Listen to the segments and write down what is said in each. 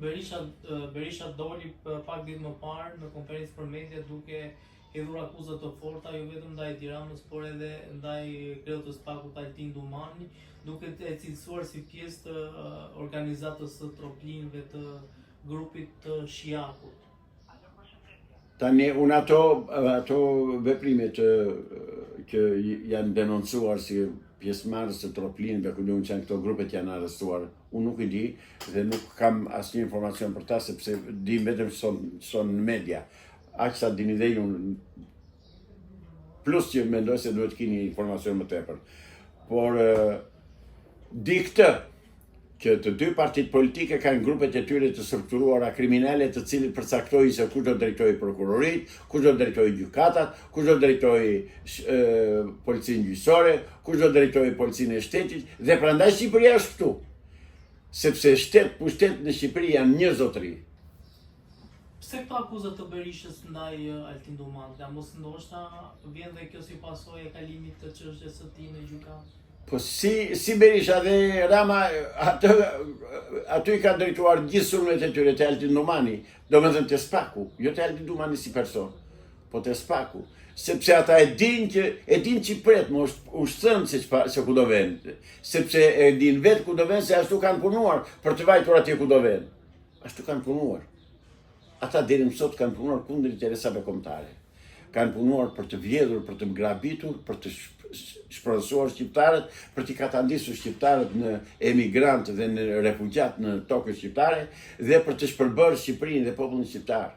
Berisha doli pak ditë më parë në konferencë për media duke hedhur akuza të forta jo vetëm ndaj Tiranës, por edhe ndaj kreut të Spakut Altin Dumani, duke e cilësuar si pjesë të organizatës së troplinëve të grupit të Shiakut. Tani, unë ato veprimet që janë denoncuar si pjesëmarrës të troplinëve, ku unë që këto grupet janë arrestuar, unë nuk i di dhe nuk kam asnjë informacion për ta, sepse di vetëm son në media. Aq sa dini dhe unë, plus që mendoj se duhet keni informacion më tepër. Por di këtë, që të dy partit politike kanë grupet e tyre të strukturuara kriminale, të cilët përcaktojnë se kush do drejtojë prokurorit, kush do drejtojë gjykatat, kush do drejtojë policinë gjyqësore, kush do drejtojë policinë e shtetit, dhe prandaj Shqipëria është këtu. Sepse pushtet në Shqipëri janë një zotëri. Pse këto akuzat të Berishës ndaj Altin Dumanit, mos ndoshta vjen dhe kjo si pasojë e kalimit të çështjes së tij në gjykatë? Po si Berisha dhe Rama, aty i ka drejtuar gjithë sulmet e tyre të Altin Dumani, do me thënë të Spaku, jo të Altin Dumani si person, po të Spaku. Sepse ata e din që pret, më ushtrën se ku do vend, sepse e din vetë ku do vend, se ashtu kanë punuar për të vajtur atje ku do vend. Ashtu kanë punuar. Ata deri më sot kanë punuar kundër interesave kombëtare. Kanë punuar për të vjedhur, për të mgrabitur, për të shpronësuar shqiptarët, për t'i katandisur shqiptarët në emigrantë dhe në refugjat në tokën shqiptare dhe për të shpërbërë Shqipërinë dhe popullin shqiptar.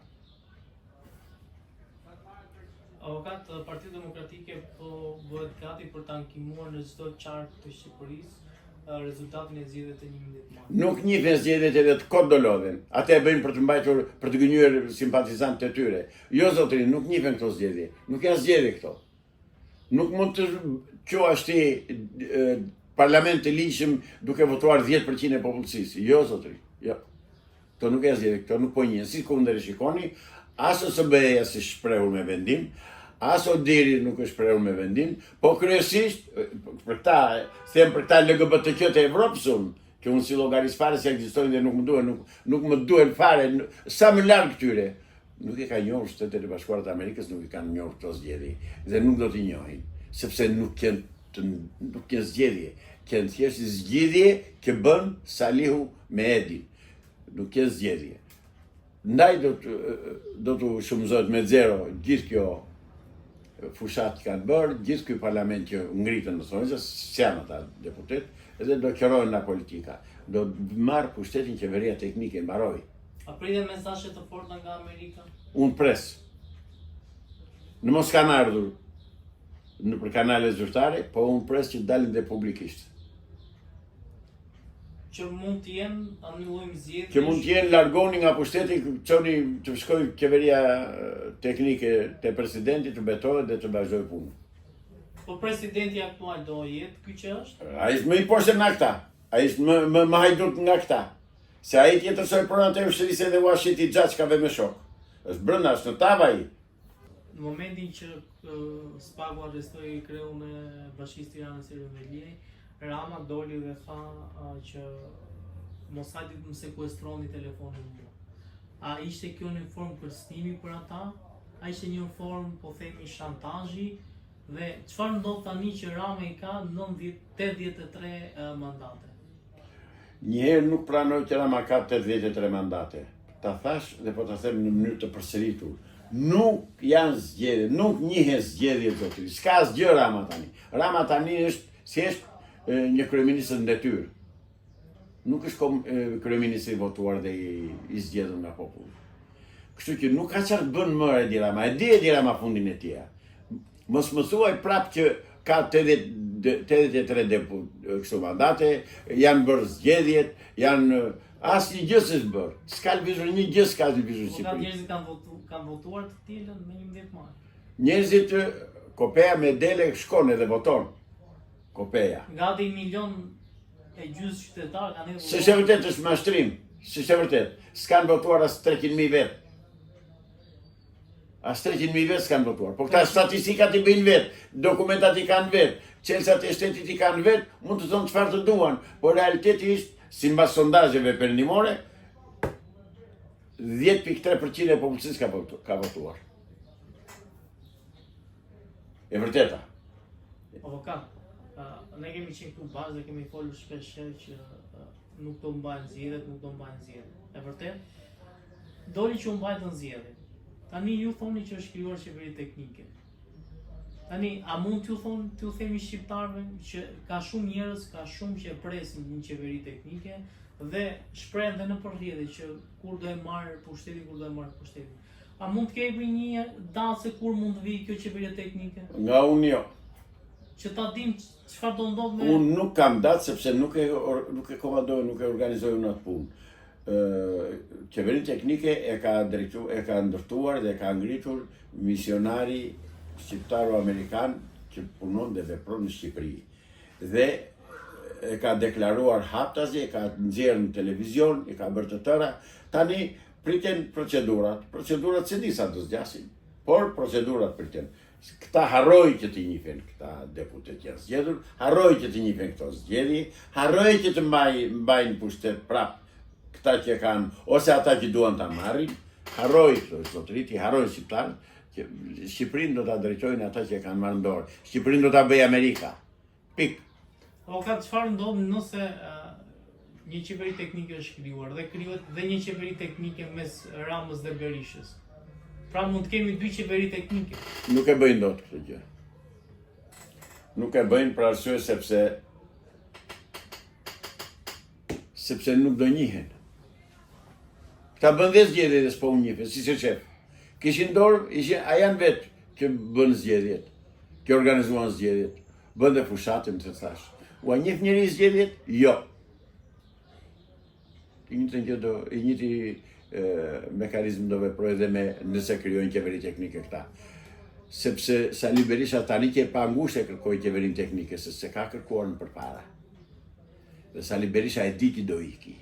Avokat, Partia Demokratike po bëhet gati për ta ankimuar në çdo qark të Shqipërisë rezultatin e zgjedhjeve të 11 mart. Nuk njihen zgjedhjet edhe të kot do lodhen. Ate e bëjnë për të mbajtur, për të gënjur simpatizantët e tyre. Jo zotërin, nuk njihen këto zgjedhje. Nuk janë zgjedhje këto. Nuk mund të quash ti parlament të ligjshëm duke votuar 10% e popullsisë. Jo zotërin. Jo. Këto nuk janë zgjedhje, këto nuk po njihen. Si kundër e shikoni, as OSBE-ja si shprehur me vendim, as Odiri nuk është shprehur me vendim, po kryesisht për këta LGBTQ të Evropës që unë si llogaris fare se ekzistojnë dhe nuk më duhen fare, sa më larg këtyre. Nuk e ka njohur Shtetet e Bashkuara të Amerikës, nuk i kanë njohur këto zgjedhje dhe nuk do t'i njohin, sepse nuk kanë zgjedhje, kanë thjesht zgjedhje që bën Salihu me Edin. Nuk kanë zgjedhje. Ndaj do t'u shumëzohet me zero gjithë kjo fushat që kanë bërë, gjithë ky parlament që ngritën në thonë, se janë ata deputet, edhe do qërojnë nga politika. Do marrë pushtetin qeveria teknike, mbaroj. A pritën mesazhe të forta nga Amerika? Unë pres. Në mos kanë ardhur për kanale zyrtare, po unë pres që dalin dhe publikisht. Që mund të jenë anullojmë zgjedhje. Që mund të jenë largoni nga pushteti, çoni të shkojë qeveria teknike të presidentit, të betohet dhe të vazhdojë punën. Po presidenti aktual do jetë ky që është? Ai është më i poshtë nga këta. Ai është më hajdut nga këta. Se ai tjetërsoj pronat e ushtrisë dhe uashiti xhaçkave me shok. Është brenda, është në tavë ai. Në momentin që Spaku arrestoi kreun e Bashkisë Tiranës së Reveliej, Rama doli dhe tha që mos hajde të më sekuestroni telefonin mua. A ishte kjo një formë kërcënimi për ata? A ishte një formë, po themi, shantazhi? Dhe çfarë ndodh tani që Rama i ka 83 mandate? Njëherë nuk pranoj që Rama ka 83 mandate. Ta thash dhe po ta them në mënyrë të përsëritur. Nuk janë zgjedhje, nuk njihen zgjedhje zotëri. S'ka asgjë Rama tani. Rama tani është thjesht një kryeminist në detyrë. Nuk është kryeminist i votuar dhe i zgjedhur nga populli. Kështu që nuk ka çfarë bën më Edi Rama. E di Edi Rama fundin e tij. Mos më thuaj prapë që ka 83 kështu mandate, janë bërë zgjedhjet, janë asnjë gjë s'është bërë. S'ka lëvizur një gjë, s'ka lëvizur Shqipëri. Njerëzit kanë votuar të tillën me 11 mart. Njerëzit Kopeja me dele shkon edhe voton. Kopeja. Gati 1,5 milion qytetarë kanë votuar. S'është e vërtetë, është mashtrim. S'është e vërtetë. S'kan votuar as 300.000 vetë. As 300.000 vetë s'kan votuar. Po këta statistikat i bëjnë vetë, dokumentat i kanë vetë, qelsat e shtetit i kanë vetë, mund të thonë çfarë të duan, por realiteti është, sipas sondazheve perëndimore, 10.3% e popullsisë ka votuar. E vërteta. Avokat, ne kemi qenë këtu bazë dhe kemi folur shpesh që nuk do mbajnë zgjedhjet, nuk do mbajnë zgjedhjet. E vërtet? Doli që u mbajtën zgjedhjet. Tani ju thoni që është krijuar qeveri teknike. Tani, a mund t'ju themi shqiptarëve që ka shumë njerëz, ka shumë që presin një qeveri teknike dhe shprehen dhe në përrjedhje që kur do e marrë pushtetin, A mund të kemi një datë se kur mund të vijë kjo qeveria teknike? Nga unë jo. Që ta dim çfarë do ndodh me... Unë nuk kam datë sepse nuk e komandoj, nuk e organizoj unë atë punë. Qeverin teknike e ka ndërtuar dhe ka ngritur misionari shqiptaro-amerikan që punon dhe vepron në Shqipëri. Dhe e ka deklaruar haptazi, e ka nxjerrë në televizion, e ka bërë të tëra. Tani priten procedurat se di sa do zgjasin, por procedurat priten. Këta harroj që t'i njihen këta deputet që janë zgjedhur, harroj që t'i njihen këto zgjedhje, harroj që të mbajnë pushtet prap këta që kanë, ose ata që duan ta marrin, harroj këto zotërit, harroj shqiptarët, që Shqipërinë do ta drejtojnë ata që kanë marrë dorë. Shqipërinë do ta bëjë Amerika. Pik. Avokat, çfarë ndodh nëse një qeveri teknike është krijuar dhe krijohet dhe një qeveri teknike mes Ramës dhe Berishës? Pra mund të kemi dy qeveri teknike. Nuk e bëjnë dot këtë gjë. Nuk e bëjnë për arsye sepse nuk do njihen. Këta bën dhe zgjedhje dhe s'po u njihen, si shef. Kishin dorë, a janë vetë që bën zgjedhjet, që organizuan zgjedhjet, bën dhe fushatin të thash. U a njeh njëri zgjedhjet? Jo. I njëti mekanizm do veprojë dhe nëse krijojnë qeveri teknike këta. Sepse Sali Berisha tani që e pa ngushtë e kërkoi qeverin teknike, se ka kërkuar në përpara. Dhe Sali Berisha e di që do iki.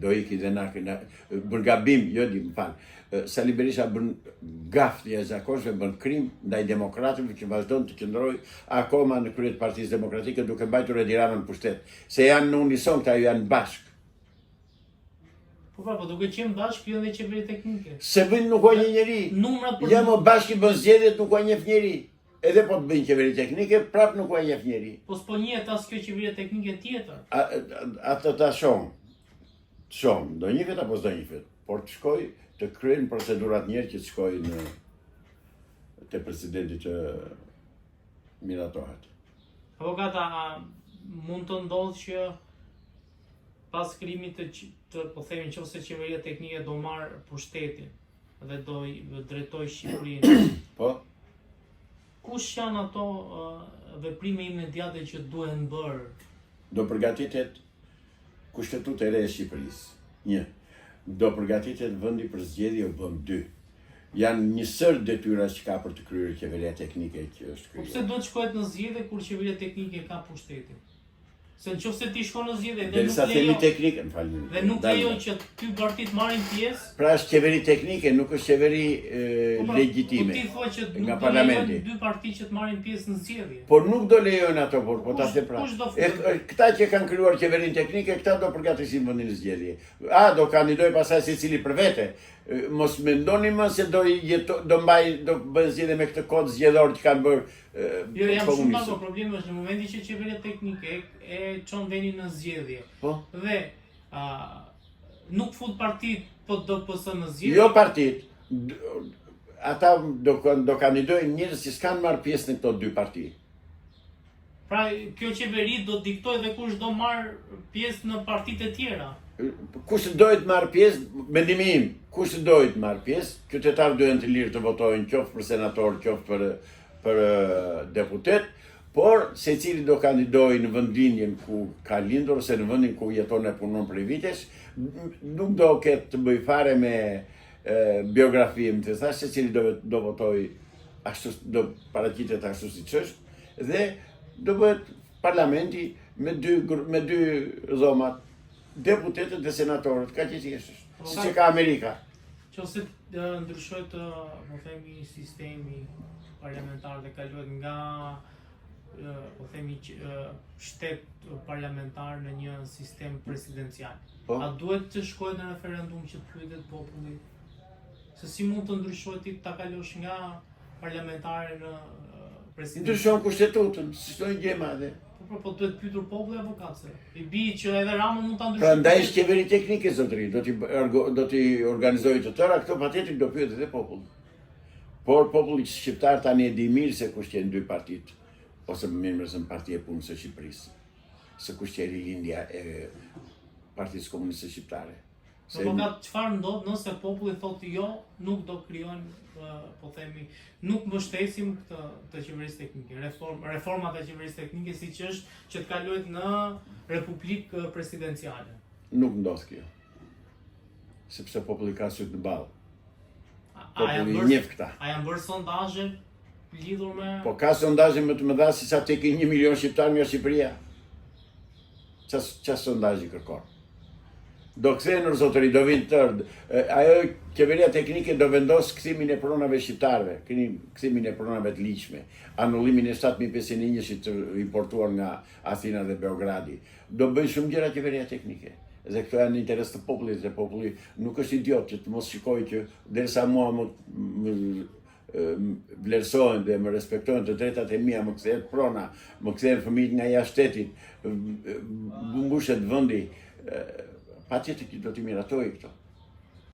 Do iki dhe bën gabim, jo di, më falë. Sali Berisha bën gaf të jashtëzakonshme, bën krim ndaj demokratëve që vazhdon të qëndrojë akoma në krye të Partisë Demokratike duke mbajtur Edi Ramën në pushtet. Se janë në unison, këta janë bashkë. Po duke qenë bashkë krijon dhe qeveri teknike. Se bëjnë nuk ka një njeri. Ja më bashkë bën zgjedhjet nuk ka një njeri. Edhe po të bëjnë qeveri teknike, prap nuk ka një njeri. Po s'po njihet as kjo qeveri teknike tjetër. Atë ta shohim. Do njihet apo s'do njihet. Por të shkoj të kryejnë procedurat njerë që të shkojnë te presidenti që miratohet. Avokata, mund të ndodhë që pas krijimit të po themi nëse qeveria teknike do marrë pushtetin dhe do drejtoj Shqipërinë. Po? Kush janë ato veprime imediate që duhen bërë? Do përgatitet kushtetuta e re e Shqipërisë. 1. Do përgatitet vendi për zgjedhje u bën 2. Janë një sër detyra që ka për të kryer qeveria teknike që është krijuar. Pse duhet shkohet në zgjedhje kur qeveria teknike ka pushtetin? Se nëse ti shkon në zgjedhje dhe nuk lejo që dy partit marrin pjesë. Pra është qeveri teknike, nuk është qeveri legjitime. Po ti thua që nuk do lejojnë dy parti që të marrin pjesë në zgjedhje. Por nuk do lejojnë ato, po ta the pra. Këta që kanë krijuar qeverin teknike, këta do përgatisin vendin në zgjedhje. Do kandidojë pastaj secili për vete. Mos mendoni më se do bëjnë zgjedhje me këtë kod zgjedhor që kanë bërë. Jo, jam shumë pak, problemi është në momentin që qeveria teknike e çon vendin në zgjedhje. Dhe nuk fut partit po ДПС në zgjedhje. Jo partit. Ata do kandidojnë njerëz që s'kan marrë pjesë në këto dy parti. Pra kjo qeveri do diktoj dhe kush do marrë pjesë në partitë e tjera. Kush dojtë marrë pjesë, mendimi im, kush dojtë marrë pjesë, qytetarët duhen të lirë të votojnë qoftë për senator, qoftë për deputet, por secili do kandidojë në vendin ku ka lindur ose në vendin ku jeton e punon për vitesh, nuk do ketë të bëjë fare me biografi, më të thash, secili do votojë ashtu, do paraqitet ashtu siç është, dhe do bëhet parlamenti me dy dhomat, deputetët dhe senatorët, ka që është, si që ka Amerika. Nëse ndryshoj të, më themi, sistemi parlamentar dhe kaluhet nga po themi shtet parlamentar në një sistem presidencial. Po. A duhet të shkojë në referendum që të pyetet populli? Se si mund të ndryshojë ti ta kalosh nga parlamentare në presidencial? Ndryshon kushtetutën, si çdo gjë e madhe. Po duhet pyetur populli apo kace? I bi që edhe Rama mund ta ndryshojë. Prandaj është qeveri teknike zotëri, do t'i organizojë të tëra, këto patjetër do pyetet edhe populli. Por populli shqiptar tani e di mirë se kush janë dy partitë, ose më mirë se Partia e Punës së Shqipërisë. Se kush është rilindja e Partisë Komuniste Shqiptare. Se çfarë ndodh nëse populli thotë jo, nuk do krijojnë, po themi, nuk mbështesim të qeverisë teknike, reformat e qeverisë teknike siç është që të kalohet në republikë presidenciale. Nuk ndodh kjo. Sepse populli ka syt në ballë. Populli i njeh këta. A janë bërë sondazhe lidhur me Po ka sondazhe më të mëdha se sa tek 1 milion shqiptar nga Shqipëria. Çfarë sondazhi kërkon? Do kthehen në zotëri, do vinë tërë. Ajo qeveria teknike do vendos kthimin e pronave shqiptarëve, kthimin e pronave të ligjshme, anullimin e 7501-shit të importuar nga Athina dhe Beogradi. Do bëjnë shumë gjëra qeveria teknike. Dhe këto janë në interes të popullit, dhe populli nuk është idiot që të mos shikojë që derisa mua më vlerësohen dhe më respektojnë të drejtat e mia, më kthehet prona, më kthehen fëmijët nga jashtë shtetit, mbushet vendi, patjetër që do t'i miratoj këto.